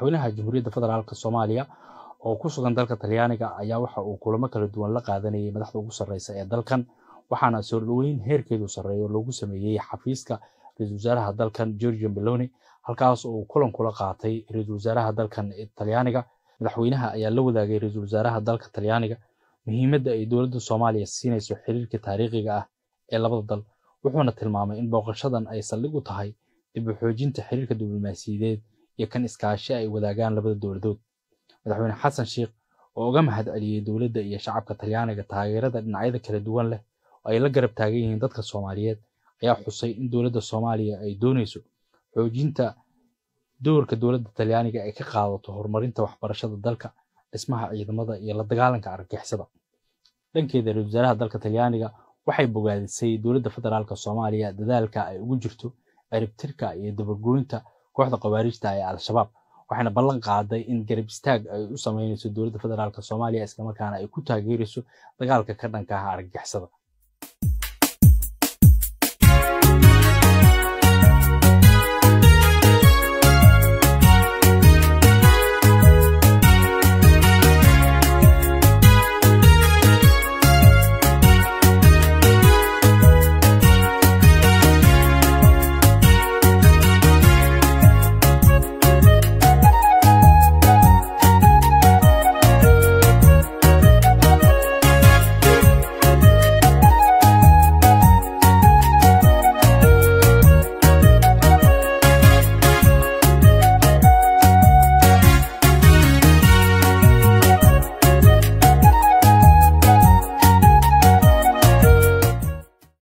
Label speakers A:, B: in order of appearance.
A: madaxweynaha Jamhuuriyadda Federaalka Soomaaliya oo ku sugan dalka Talyaaniga ayaa waxa uu kulamo kala duwan la qaadanayay madaxda ugu sarreysa ee dalkan waxaana soo dhaweyn heerkeedu sarreeyo loogu sameeyay xafiiska ra'iisul wasaaraha dalkan Giorgia Meloni halkaas oo uu kulan kula qaatay ra'iisul wasaaraha dalkan Talyaaniga. Madaxweynaha ayaa la wadaagay ra'iisul wasaaraha dalka Talyaaniga muhiimadda ay dowladda Soomaaliya siinayso xiriirka taariikhiga ah ee labada dal wuxuuna tilmaamay in booqashadan ay saldhig u tahay dib u xoojinta xiriirka diblomaasiyadeed iyo kan iskaashi ay wadaagaan labada dowladood. Madaxweyne Xasan Sheikh oo uga mahadceliyay dowladda iyo shacabka Talyaaniga taageerada dhinacyada kala duwan leh oo ay la garab taagan yihiin dadka Soomaaliyeed ayaa xusay in dowladda Soomaaliya ay doonayso xoojinta doorka dowladda Talyaaniga ay ka qaadato horumarinta waxbarashada dalka, dhismaha ciidamada iyo la dagaalanka argagixisada. Dhankeeda ra'iisul wasaaraha dalka Talyaaniga waxay bogaadisay dowladda federaalka Soomaaliya dadaalka ay ugu jirto ciribtirka iyo dabargoynta kooxda khawaarijta ee Al-Shabaab waxayna ballan qaaday in garab istaag ay u sameynayso dowladda federaalka Soomaaliya isla markaana ay ku taageerayso dagaalka ka dhanka ah argagixisada.